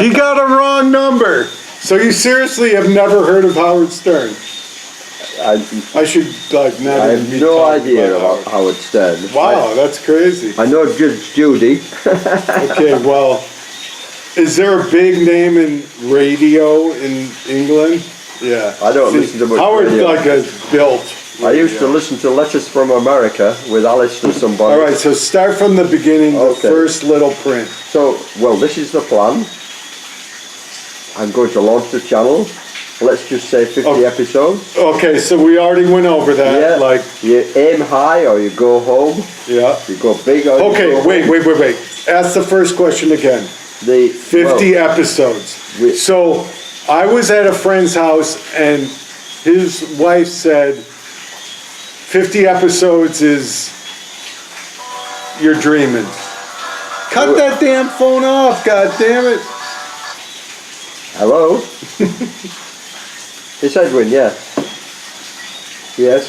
He got a wrong number. So you seriously have never heard of Howard Stern? I should like not. I have no idea about Howard Stern. Wow, that's crazy. I know Judge Judy. Okay, well, is there a big name in radio in England? Yeah. I don't listen to much Howard radio. like has built. I used to listen to Letters from America with Alice and somebody. All right, so start from the beginning, the first little print. So, well, this is the plan. I'm going to launch the channel. Let's just say 50 episodes. Okay, so we already went over that. Yeah, like you aim high or you go home. Yeah. You go big or okay, you go wait. Ask the first question again. The 50 episodes. So I was at a friend's house and his wife said 50 episodes is you're dreaming. Cut that damn phone off, god damn it. Hello? It's Edwin, yeah. Yes.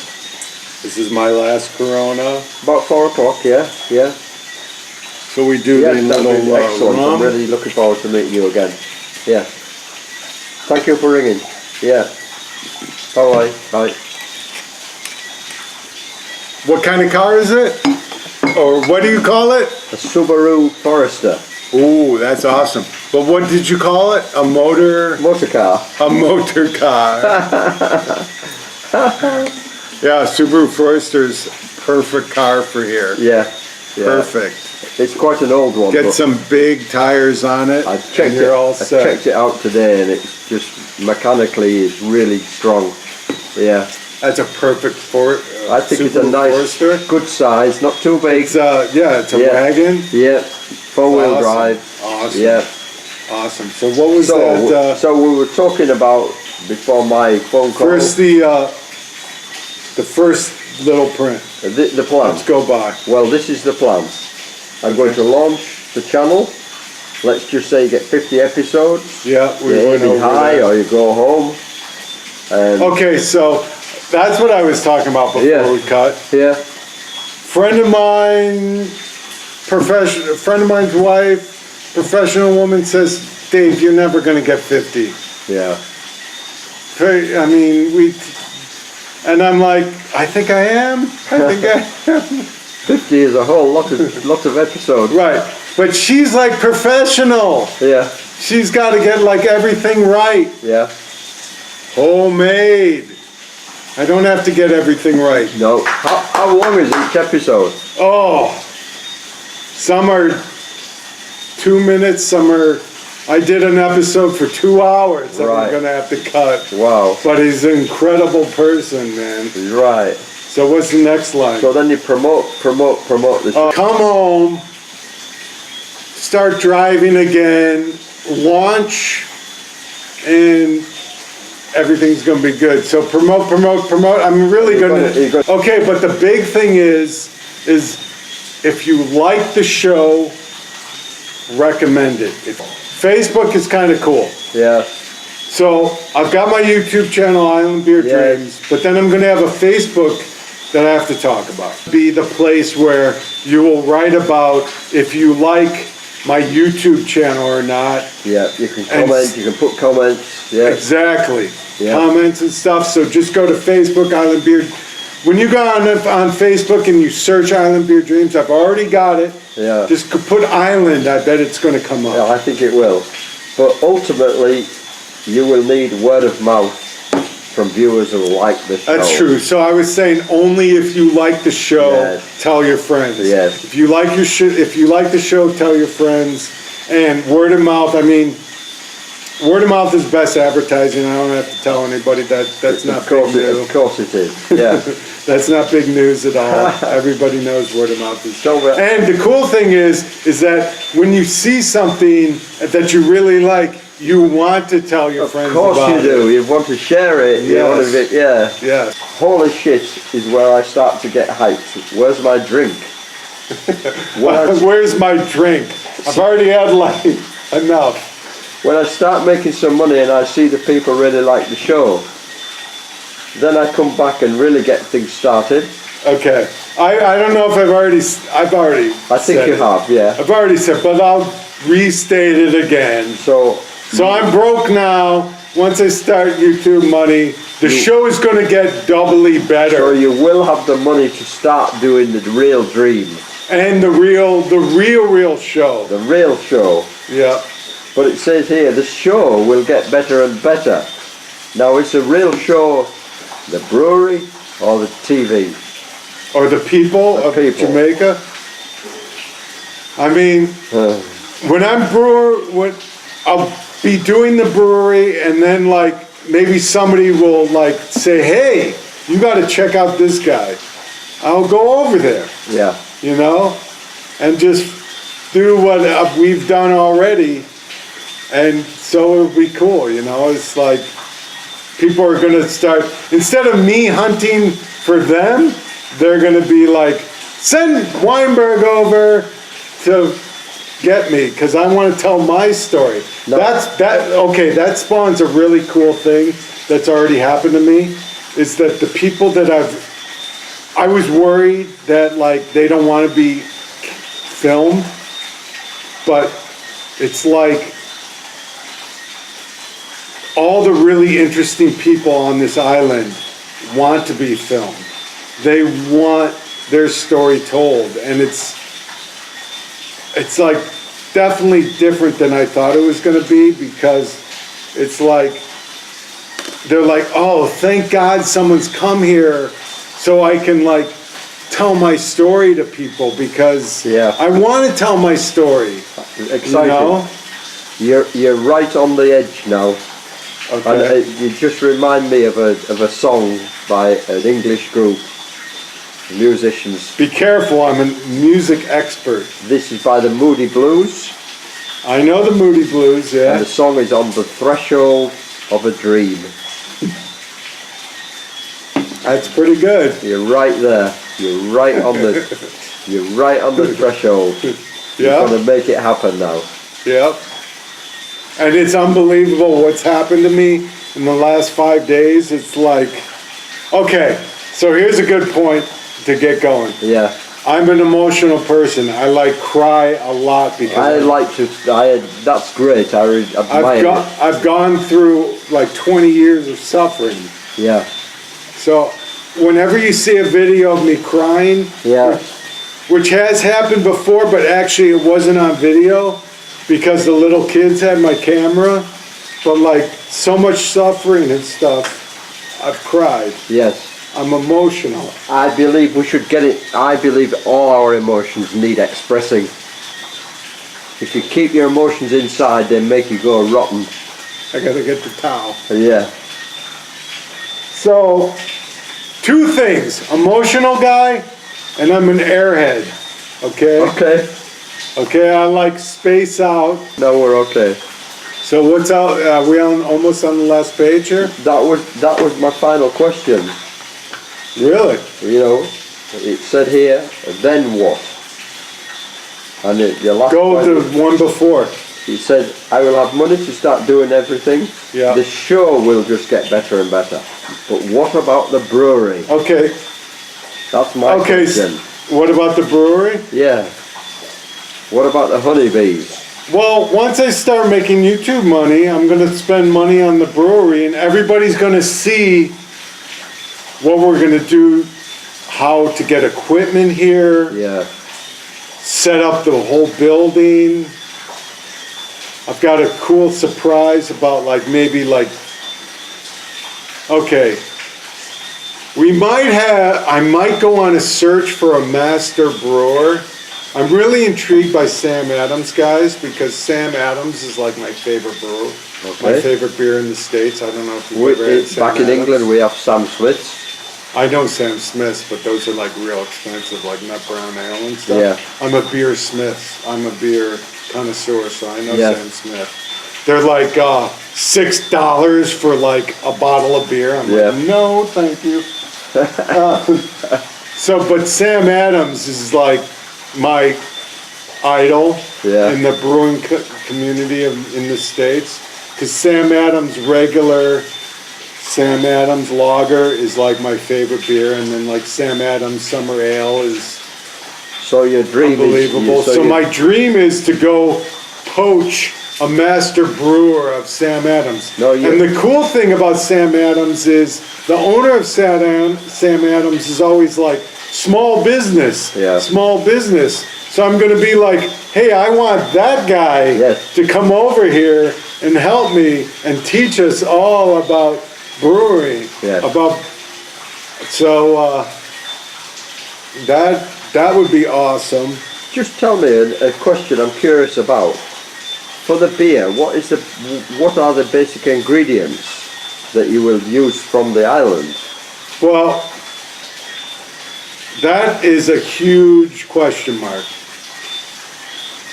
This is my last Corona. About 4 o'clock, yeah. So we do the little excellent. I'm really looking forward to meeting you again. Yeah. Thank you for ringing. Yeah. Bye. Bye. What kind of car is it? Or what do you call it? A Subaru Forester. Ooh, that's awesome. But what did you call it? A motor car. A motor car. Yeah, Subaru Forester's perfect car for here. Yeah. Perfect. It's quite an old one. Get some big tires on it. I checked it out today, and it's just mechanically it's really strong. Yeah. That's a perfect I think Subaru it's a nice, Forester. good size, not too big. It's it's a wagon. Yeah. 4-wheel drive. Awesome. Yeah. Awesome. So what was that? So we were talking about before my phone call. First the first little print. The plan. Let's go by. Well, this is the plan. I'm going to launch the channel. Let's just say you get 50 episodes. Yeah, you're aiming high or you go home. Okay, so that's what I was talking about before we cut. Yeah. Friend of mine's wife, professional woman says, Dave, you're never going to get 50. Yeah. I mean, and I'm like, I think I am. 50 is a whole lot of episodes. Right. But she's like professional. Yeah. She's got to get like everything right. Yeah. Homemade. I don't have to get everything right. No. How long is each episode? Oh, some are 2 minutes, some are... I did an episode for 2 hours that I'm going to have to cut. Wow. But he's an incredible person, man. Right. So what's the next line? So then you promote this. Come home, start driving again, launch, and everything's going to be good. So promote. I'm really going to... Okay, but the big thing is if you like the show, recommend it. Facebook is kind of cool. Yeah. So I've got my YouTube channel, Island Beer Dreams, but then I'm going to have a Facebook that I have to talk about. Be the place where you will write about if you like my YouTube channel or not. Yeah, you can comment, you can put comments. Yeah. Exactly. Yeah. Comments and stuff. So just go to Facebook, Island Beer. When you go on Facebook and you search Island Beer Dreams, I've already got it. Yeah. Just put Island, I bet it's going to come up. Yeah, I think it will. But ultimately, you will need word of mouth from viewers who like the show. That's true. So I was saying only if you like the show, tell your friends. Yes. If you like the show, tell your friends. And word of mouth, I mean, word of mouth is best advertising. I don't have to tell anybody that's not big news. Of course it is. Yeah. That's not big news at all. Everybody knows word of mouth is. And the cool thing is that when you see something that you really like, you want to tell your friends about it. Of course you do. You want to share it. Yes. You want to Yes. Holy shit is where I start to get hyped. Where's my drink? Where's my drink? I've already had like enough. When I start making some money and I see the people really like the show, then I come back and really get things started. Okay. I don't know if I've already I think you have, yeah. I've already said, but restate it again. So I'm broke now. Once I start YouTube money, the show is going to get doubly better. So you will have the money to start doing the real dream. And the real show. The real show. Yeah. But it says here, the show will get better and better. Now, it's a real show, the brewery or the TV? Or the people of Jamaica. I mean, when I'm I'll be doing the brewery, and then like maybe somebody will like say, hey, you got to check out this guy. I'll go over there. Yeah. You know, and just do what we've done already, and so it'll be cool. You know, it's like people are gonna start, instead of me hunting for them, they're gonna be like, send Weinberg over to get me, because I want to tell my story. No. That spawns a really cool thing that's already happened to me, is that the people that I was worried that like they don't want to be filmed, but it's like all the really interesting people on this island want to be filmed. They want their story told, and it's like definitely different than I thought it was going to be, because it's like they're like, oh, thank God someone's come here so I can like tell my story to people, because I want to tell my story. Exciting. You know? You're right on the edge now. Okay. And you just remind me of a song by an English group, musicians. Be careful, I'm a music expert. This is by the Moody Blues. I know the Moody Blues, yeah. And the song is On the Threshold of a Dream. That's pretty good. You're right there. You're right on the threshold. Yeah. You're gonna make it happen now. Yep. And it's unbelievable what's happened to me in the last 5 days. It's like, okay, so here's a good point to get going. Yeah. I'm an emotional person. I like cry a lot because that's great. I admire it. I've gone through like 20 years of suffering. Yeah. So whenever you see a video of me crying, which has happened before, but actually it wasn't on video because the little kids had my camera, but like so much suffering and stuff, I've cried. Yes. I'm emotional. I believe we should get it. I believe all our emotions need expressing. If you keep your emotions inside, they make you go rotten. I gotta get the towel. Yeah. So, two things. Emotional guy, and I'm an airhead. Okay? Okay. Okay, I like space out. No, we're okay. So what's out? Are we almost on the last page here? That was my final question. Really? You know, it said here, then what? And the last Go to the one before. He said, I will have money to start doing everything. Yeah. The show will just get better and better. But what about the brewery? Okay. That's my question. What about the brewery? Yeah. What about the honeybees? Well, once I start making YouTube money, I'm going to spend money on the brewery, and everybody's going to see what we're going to do, how to get equipment here. Yeah. Set up the whole building. I've got a cool surprise about okay. I might go on a search for a master brewer. I'm really intrigued by Sam Adams, guys, because Sam Adams is like my favorite brewer. Okay. My favorite beer in the States. I don't know if you've ever had Sam Back in Adams. England we have Sam Smith's. I know Sam Smith's, but those are like real expensive, like Nut Brown Ale and stuff. Yeah. I'm a beer smith. I'm a beer connoisseur, so I know Sam Smith. They're like $6 for like a bottle of beer. I'm like, no, thank you. But Sam Adams is like my idol in the brewing community in the States, because Sam Adams Lager is like my favorite beer, and then like Sam Adams Summer Ale is so your dream unbelievable. Is, so my dream is to go coach a master brewer of Sam Adams. No, you- And the cool thing about Sam Adams is the owner of Sam Adams is always like, small business, Yeah. small business. So I'm gonna be like, hey, I want that guy Yes. to come over here and help me and teach us all about brewing. Yes. So that would be awesome. Just tell me a question I'm curious about. For the beer, what are the basic ingredients that you will use from the island? Well, that is a huge question mark.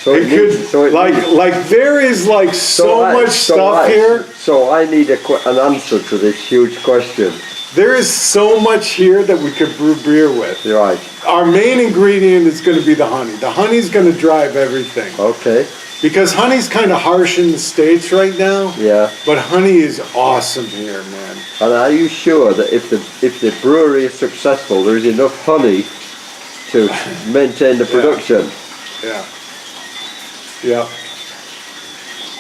So It could, like there is like so much stuff here. So I need an answer to this huge question. There is so much here that we could brew beer with. You're right. Our main ingredient is going to be the honey. The honey's going to drive everything. Okay. Because honey's kind of harsh in the States right now. Yeah. But honey is awesome here, man. And are you sure that if the brewery is successful, there is enough honey to maintain the production? Yeah. Yeah.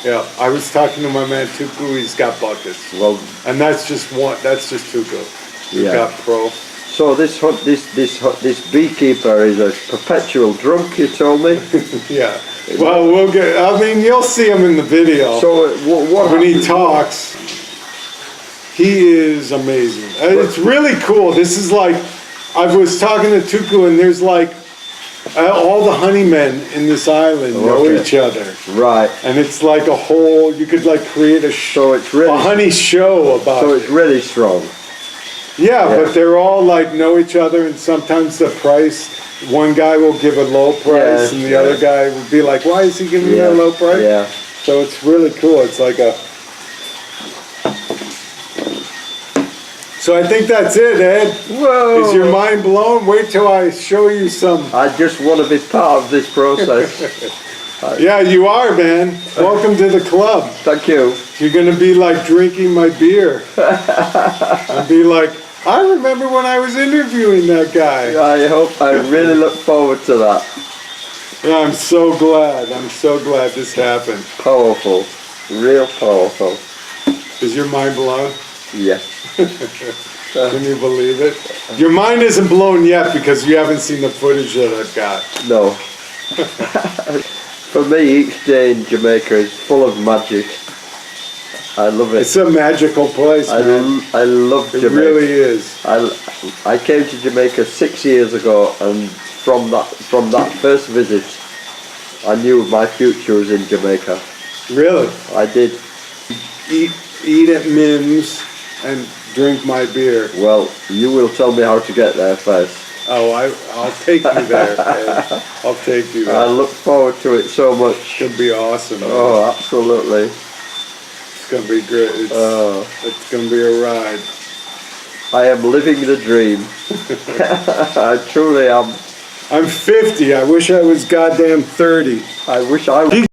Yeah. I was talking to my man Tuku, he's got buckets. Well, And that's just Tuku. We've Yeah. got Pro. so this beekeeper is a perpetual drunk, you told me. Yeah. Well, you'll see him in the video. So what When he happens- talks, he is amazing. It's really cool. This is like, I was talking to Tuku and there's like, all the honeymen in this island know Okay. each other. Right. And it's like a whole, you could like create So it's really a honey show about so it. it's really strong. Yeah, Yeah. but they're all like know each other and sometimes the price, one guy will give a low price Yeah, and the yeah. other guy will be like, why is he giving me a low price? Yeah. So it's really cool. It's like a. So I think that's it, Ed. Whoa. Is your mind blown? Wait till I show you some. I just want to be part of this process. Yeah, you are, man. Welcome to the club. Thank you. You're gonna be like drinking my beer. And be like, I remember when I was interviewing that guy. I really look forward to that. Yeah, I'm so glad. I'm so glad this happened. Powerful. Real powerful. Is your mind blown? Yeah. Can you believe it? Your mind isn't blown yet because you haven't seen the footage that I've got. No. For me, each day in Jamaica is full of magic. I love it. It's a magical place, man. I love It Jamaica. really is. I came to Jamaica 6 years ago, and from that first visit, I knew my future was in Jamaica. Really. I did. Eat at Mims and drink my beer. Well, you will tell me how to get there first. Oh, I'll take you there, Ed. I'll take you I there. look forward to it so much. It's gonna be awesome. Man. Oh, absolutely. It's gonna be great. Oh, It's gonna be a ride. I am living the dream. I truly am. I'm 50. I wish I was goddamn 30. I wish I